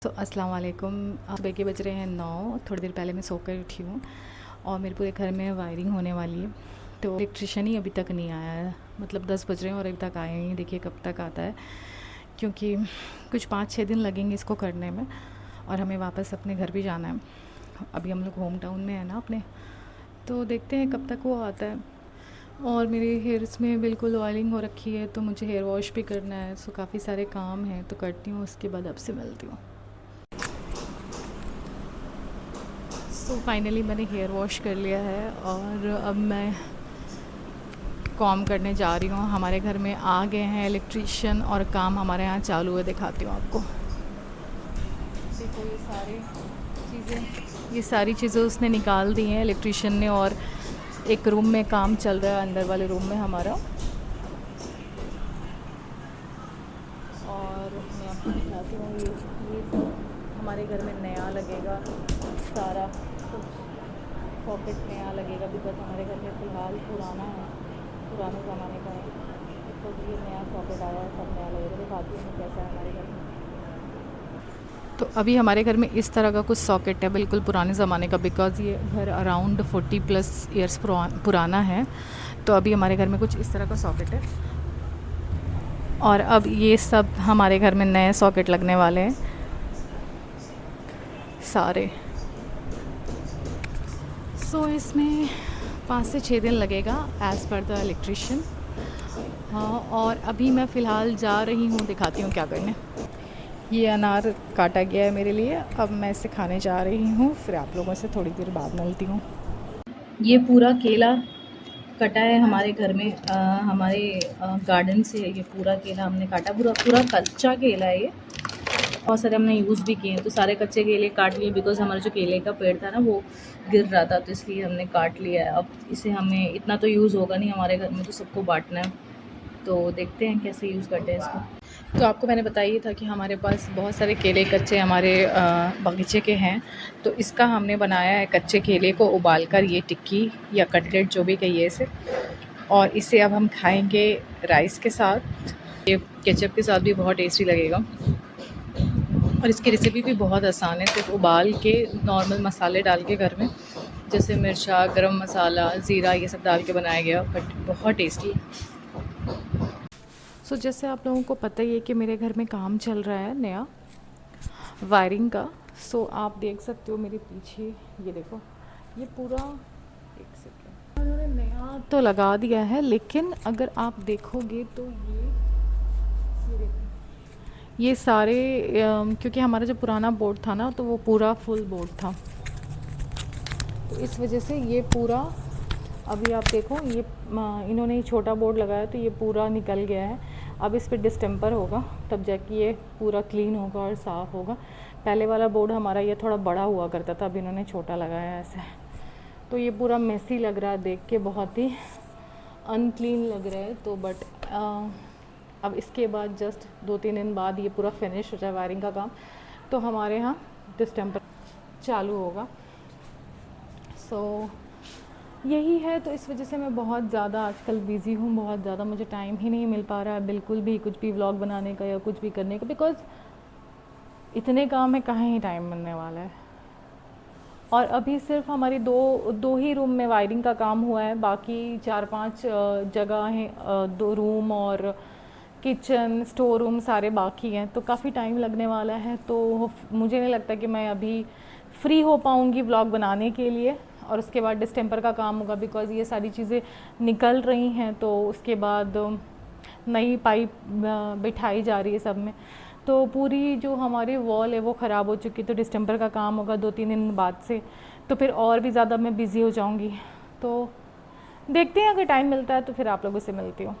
तो अस्सलाम वालेकुम। सुबह के बज रहे हैं 9। थोड़ी देर पहले मैं सो कर उठी हूँ और मेरे पूरे घर में वायरिंग होने वाली है। तो इलेक्ट्रिशियन ही अभी तक नहीं आया है, मतलब 10 बज रहे हैं और अभी तक आया नहीं। देखिए कब तक आता है, क्योंकि कुछ 5-6 दिन लगेंगे इसको करने में और हमें वापस अपने घर भी जाना है। अभी हम लोग होम टाउन में है ना अपने, तो देखते हैं कब तक वो आता है। और मेरे हेयर्स में बिल्कुल ऑयलिंग हो रखी है, तो मुझे हेयर वॉश भी करना है। सो काफ़ी सारे काम हैं, तो करती हूँ, उसके बाद आपसे मिलती हूँ। सो फाइनली मैंने हेयर वॉश कर लिया है और अब मैं कॉम करने जा रही हूँ। हमारे घर में आ गए हैं इलेक्ट्रिशियन और काम हमारे यहाँ चालू है, दिखाती हूँ आपको। देखो ये सारी चीज़ें उसने निकाल दी हैं इलेक्ट्रिशियन ने, और एक रूम में काम चल रहा है, अंदर वाले रूम में हमारा। और मैं आपको दिखाती हूँ, ये सब हमारे घर में नया लगेगा, सारा कुछ सॉकेट नया लगेगा, बिकॉज हमारे घर में फ़िलहाल पुराना है, पुराने ज़माने का है। तो ये नया सॉकेट आया है, सब नया लगेगा। दिखाती हूँ कैसा है हमारे घर में। तो अभी हमारे घर में इस तरह का कुछ सॉकेट है, बिल्कुल पुराने ज़माने का, बिकॉज़ ये घर अराउंड 40+ ईयर्स पुराना है। तो अभी हमारे घर में कुछ इस तरह का सॉकेट है और अब ये सब हमारे घर में नए सॉकेट लगने वाले हैं सारे। सो इसमें 5 से 6 दिन लगेगा एज़ पर द इलेक्ट्रिशियन। हाँ, और अभी मैं फ़िलहाल जा रही हूँ, दिखाती हूँ क्या करने। ये अनार काटा गया है मेरे लिए, अब मैं इसे खाने जा रही हूँ, फिर आप लोगों से थोड़ी देर बाद मिलती हूँ। ये पूरा केला कटा है हमारे घर में, हमारे गार्डन से ये पूरा केला हमने काटा, पूरा पूरा कच्चा केला है ये। बहुत सारे हमने यूज़ भी किए हैं, तो सारे कच्चे केले काट लिए, बिकॉज़ हमारा जो केले का पेड़ था ना वो गिर रहा था, तो इसलिए हमने काट लिया है। अब इसे हमें इतना तो यूज़ होगा नहीं हमारे घर में, तो सबको बांटना है, तो देखते हैं कैसे यूज़ करते हैं इसको। तो आपको मैंने बताया था कि हमारे पास बहुत सारे केले कच्चे हमारे बगीचे के हैं, तो इसका हमने बनाया है कच्चे केले को उबाल कर, ये टिक्की या कटलेट जो भी कहिए इसे। और इसे अब हम खाएंगे राइस के साथ, ये केचप के साथ भी बहुत टेस्टी लगेगा। और इसकी रेसिपी भी बहुत आसान है, सिर्फ उबाल के नॉर्मल मसाले डाल के घर में, जैसे मिर्चा, गरम मसाला, ज़ीरा, ये सब डाल के बनाया गया, बट बहुत टेस्टी है। सो जैसे आप लोगों को पता ही है कि मेरे घर में काम चल रहा है नया वायरिंग का। सो आप देख सकते हो मेरे पीछे, ये देखो, ये पूरा, एक सेकेंड, उन्होंने नया तो लगा दिया है, लेकिन अगर आप देखोगे तो ये देखो, ये सारे क्योंकि हमारा जो पुराना बोर्ड था ना, तो वो पूरा फुल बोर्ड था, तो इस वजह से ये पूरा, अभी आप देखो ये इन्होंने छोटा बोर्ड लगाया तो ये पूरा निकल गया है। अब इस पर डिस्टेम्पर होगा, तब जाके ये पूरा क्लीन होगा और साफ़ होगा। पहले वाला बोर्ड हमारा ये थोड़ा बड़ा हुआ करता था, अब इन्होंने छोटा लगाया है ऐसे, तो ये पूरा मेसी लग रहा है, देख के बहुत ही अनक्लीन लग रहा है। तो बट अब इसके बाद जस्ट 2-3 दिन बाद ये पूरा फिनिश हो जाए वायरिंग का काम, तो हमारे यहाँ डिस्टेम्पर चालू होगा। सो यही है, तो इस वजह से मैं बहुत ज़्यादा आजकल बिज़ी हूँ, बहुत ज़्यादा मुझे टाइम ही नहीं मिल पा रहा है बिल्कुल भी, कुछ भी व्लॉग बनाने का या कुछ भी करने का, बिकॉज़ इतने काम है, कहाँ ही टाइम मिलने वाला है। और अभी सिर्फ हमारी दो ही रूम में वायरिंग का काम हुआ है, बाकी 4-5 जगह हैं, 2 रूम और किचन, स्टोर रूम सारे बाकी हैं, तो काफ़ी टाइम लगने वाला है। तो मुझे नहीं लगता कि मैं अभी फ्री हो पाऊँगी व्लॉग बनाने के लिए। और उसके बाद डिस्टेम्पर का काम होगा, बिकॉज़ ये सारी चीज़ें निकल रही हैं, तो उसके बाद नई पाइप बिठाई जा रही है सब में, तो पूरी जो हमारी वॉल है वो ख़राब हो चुकी है, तो डिस्टेम्पर का काम होगा 2-3 दिन बाद से, तो फिर और भी ज़्यादा मैं बिज़ी हो जाऊँगी। तो देखते हैं, अगर टाइम मिलता है तो फिर आप लोगों से मिलती हूँ।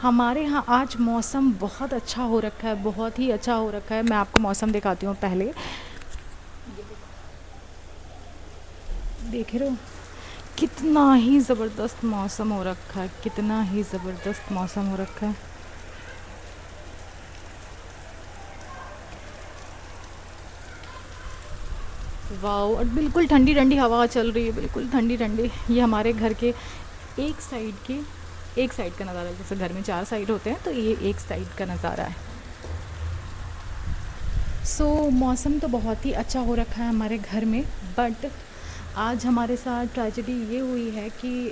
हमारे यहाँ आज मौसम बहुत अच्छा हो रखा है, बहुत ही अच्छा हो रखा है। मैं आपको मौसम दिखाती हूँ पहले, देख रहे हो कितना ही ज़बरदस्त मौसम हो रखा है, कितना ही ज़बरदस्त मौसम हो रखा है। वाओ, और बिल्कुल ठंडी ठंडी हवा चल रही है, बिल्कुल ठंडी ठंडी। ये हमारे घर के एक साइड का नज़ारा है, जैसे घर में 4 साइड होते हैं, तो ये एक साइड का नज़ारा है। सो मौसम तो बहुत ही अच्छा हो रखा है हमारे घर में, बट आज हमारे साथ ट्रेजेडी ये हुई है कि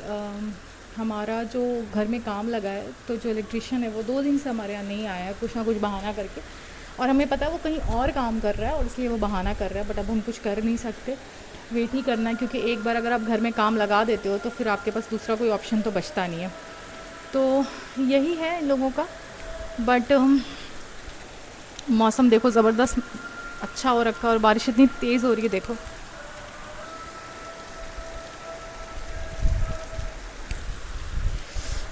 हमारा जो घर में काम लगा है, तो जो इलेक्ट्रिशियन है वो 2 दिन से हमारे यहाँ नहीं आया है, कुछ ना कुछ बहाना करके। और हमें पता है वो कहीं और काम कर रहा है और इसलिए वो बहाना कर रहा है, बट अब हम कुछ कर नहीं सकते, वेट ही करना है, क्योंकि एक बार अगर आप घर में काम लगा देते हो तो फिर आपके पास दूसरा कोई ऑप्शन तो बचता नहीं है। तो यही है इन लोगों का। बट मौसम देखो ज़बरदस्त अच्छा हो रखा है और बारिश इतनी तेज़ हो रही है, देखो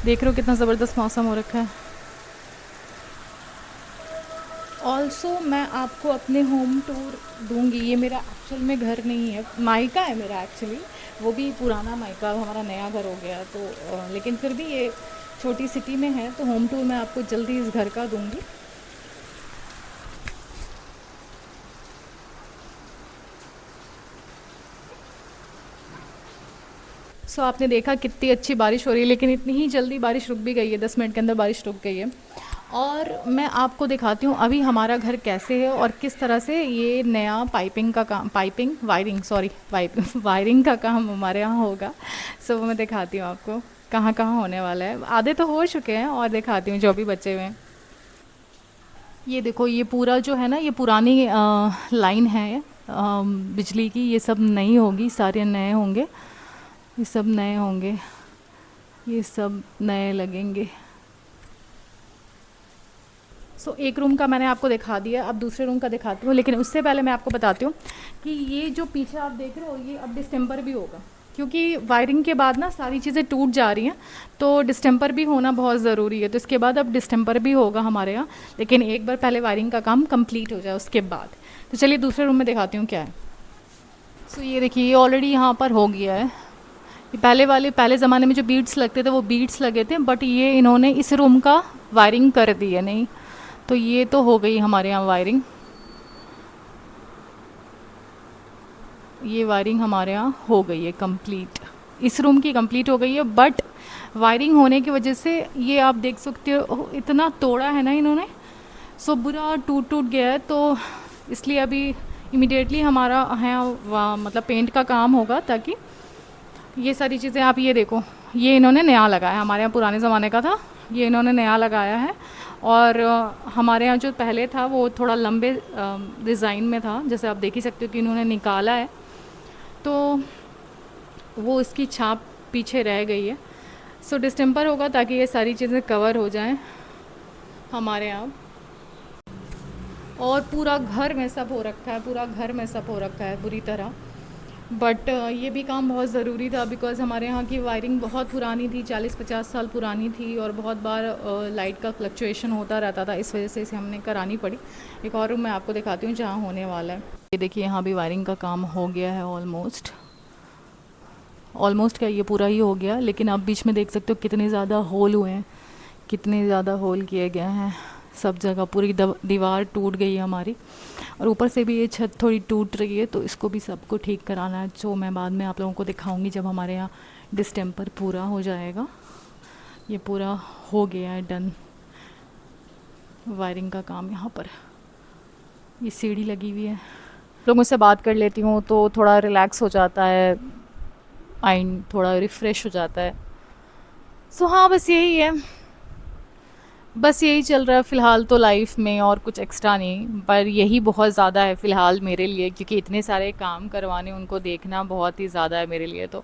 देख रहे हो कितना ज़बरदस्त मौसम हो रखा है। ऑल्सो मैं आपको अपने होम टूर दूंगी। ये मेरा एक्चुअल में घर नहीं है, मायका है मेरा एक्चुअली, वो भी पुराना मायका, हमारा नया घर हो गया तो लेकिन फिर भी ये छोटी सिटी में है, तो होम टूर मैं आपको जल्दी इस घर का दूंगी। सो आपने देखा कितनी अच्छी बारिश हो रही है, लेकिन इतनी ही जल्दी बारिश रुक भी गई है, 10 मिनट के अंदर बारिश रुक गई है। और मैं आपको दिखाती हूँ अभी हमारा घर कैसे है और किस तरह से ये नया पाइपिंग का काम, पाइपिंग वायरिंग सॉरी वायरिंग का काम हमारे यहाँ होगा। सो वो मैं दिखाती हूँ आपको कहाँ कहाँ होने वाला है। आधे तो हो चुके हैं और दिखाती हूँ जो भी बचे हुए हैं। ये देखो, ये पूरा जो है ना, ये पुरानी लाइन है बिजली की, ये सब नई होगी, सारे नए होंगे, ये सब नए होंगे, ये सब नए लगेंगे। सो एक रूम का मैंने आपको दिखा दिया, अब दूसरे रूम का दिखाती हूँ, लेकिन उससे पहले मैं आपको बताती हूँ कि ये जो पीछे आप देख रहे हो ये अब डिस्टेम्पर भी होगा, क्योंकि वायरिंग के बाद ना सारी चीज़ें टूट जा रही हैं, तो डिस्टेम्पर भी होना बहुत ज़रूरी है। तो इसके बाद अब डिस्टेम्पर भी होगा हमारे यहाँ, लेकिन एक बार पहले वायरिंग का काम कंप्लीट हो जाए उसके बाद। तो चलिए दूसरे रूम में दिखाती हूँ क्या है। सो ये देखिए, ये ऑलरेडी यहाँ पर हो गया है। ये पहले ज़माने में जो बीड्स लगते थे वो बीड्स लगे थे, बट ये इन्होंने इस रूम का वायरिंग कर दी है। नहीं तो ये तो हो गई हमारे यहाँ वायरिंग, ये वायरिंग हमारे यहाँ हो गई है कंप्लीट, इस रूम की कंप्लीट हो गई है। बट वायरिंग होने की वजह से ये आप देख सकते हो इतना तोड़ा है ना इन्होंने, सो बुरा टूट टूट गया है। तो इसलिए अभी इमिडिएटली हमारा है मतलब पेंट का काम होगा, ताकि ये सारी चीज़ें, आप ये देखो, ये इन्होंने नया लगाया, हमारे यहाँ पुराने ज़माने का था, ये इन्होंने नया लगाया है। और हमारे यहाँ जो पहले था वो थोड़ा लंबे डिज़ाइन में था, जैसे आप देख ही सकते हो कि इन्होंने निकाला है, तो वो इसकी छाप पीछे रह गई है। सो डिस्टेम्पर होगा ताकि ये सारी चीज़ें कवर हो जाएं हमारे यहाँ। और पूरा घर में सब हो रखा है, पूरा घर में सब हो रखा है बुरी तरह। बट ये भी काम बहुत ज़रूरी था, बिकॉज़ हमारे यहाँ की वायरिंग बहुत पुरानी थी, 40-50 साल पुरानी थी, और बहुत बार लाइट का फ्लक्चुएशन होता रहता था, इस वजह से इसे हमने करानी पड़ी। एक और रूम मैं आपको दिखाती हूँ जहाँ होने वाला है। ये देखिए, यहाँ भी वायरिंग का काम हो गया है ऑलमोस्ट क्या, ये पूरा ही हो गया, लेकिन आप बीच में देख सकते हो कितने ज़्यादा होल हुए हैं, कितने ज़्यादा होल किए गए हैं, सब जगह पूरी दीवार टूट गई है हमारी, और ऊपर से भी ये छत थोड़ी टूट रही है, तो इसको भी सबको ठीक कराना है, जो मैं बाद में आप लोगों को दिखाऊंगी जब हमारे यहाँ डिस्टेम्पर पूरा हो जाएगा। ये पूरा हो गया है, डन वायरिंग का काम। यहाँ पर ये सीढ़ी लगी हुई है, लोगों से बात कर लेती हूँ तो थोड़ा रिलैक्स हो जाता है, माइंड थोड़ा रिफ़्रेश हो जाता है। सो हाँ, बस यही है, बस यही चल रहा है फ़िलहाल तो लाइफ में, और कुछ एक्स्ट्रा नहीं, पर यही बहुत ज़्यादा है फ़िलहाल मेरे लिए, क्योंकि इतने सारे काम करवाने, उनको देखना बहुत ही ज़्यादा है मेरे लिए। तो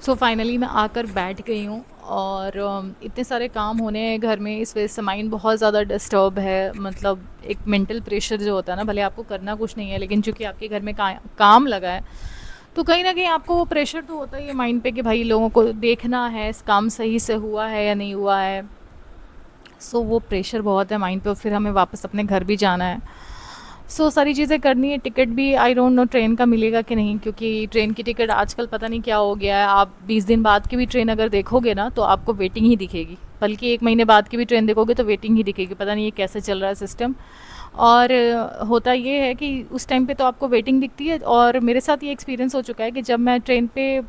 सो फाइनली मैं आकर बैठ गई हूँ, और इतने सारे काम होने हैं घर में, इस वजह से माइंड बहुत ज़्यादा डिस्टर्ब है। मतलब एक मेंटल प्रेशर जो होता है ना, भले आपको करना कुछ नहीं है, लेकिन चूँकि आपके घर में काम लगा है, तो कहीं ना कहीं आपको वो प्रेशर तो होता ही है माइंड पे कि भाई लोगों को देखना है, इस काम सही से हुआ है या नहीं हुआ है। सो वो प्रेशर बहुत है माइंड पे, और फिर हमें वापस अपने घर भी जाना है। सो सारी चीज़ें करनी है। टिकट भी आई डोंट नो ट्रेन का मिलेगा कि नहीं, क्योंकि ट्रेन की टिकट आजकल पता नहीं क्या हो गया है। आप 20 दिन बाद की भी ट्रेन अगर देखोगे ना, तो आपको वेटिंग ही दिखेगी, बल्कि 1 महीने बाद की भी ट्रेन देखोगे तो वेटिंग ही दिखेगी। पता नहीं ये कैसे चल रहा है सिस्टम। और होता ये है कि उस टाइम पे तो आपको वेटिंग दिखती है, और मेरे साथ ये एक्सपीरियंस हो चुका है कि जब मैं ट्रेन पे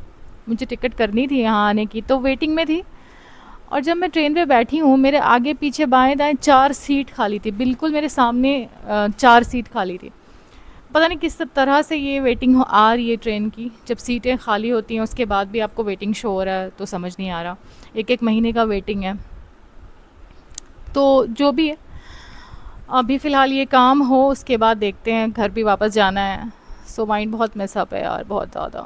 मुझे टिकट करनी थी यहाँ आने की, तो वेटिंग में थी, और जब मैं ट्रेन पे बैठी हूँ, मेरे आगे पीछे बाएं दाएं 4 सीट खाली थी, बिल्कुल मेरे सामने 4 सीट खाली थी। पता नहीं किस तरह से ये वेटिंग आ रही है ट्रेन की, जब सीटें खाली होती हैं उसके बाद भी आपको वेटिंग शो हो रहा है, तो समझ नहीं आ रहा। एक एक महीने का वेटिंग है। तो जो भी है, अभी फ़िलहाल ये काम हो, उसके बाद देखते हैं, घर भी वापस जाना है। सो माइंड बहुत मेसअप है यार, बहुत ज़्यादा।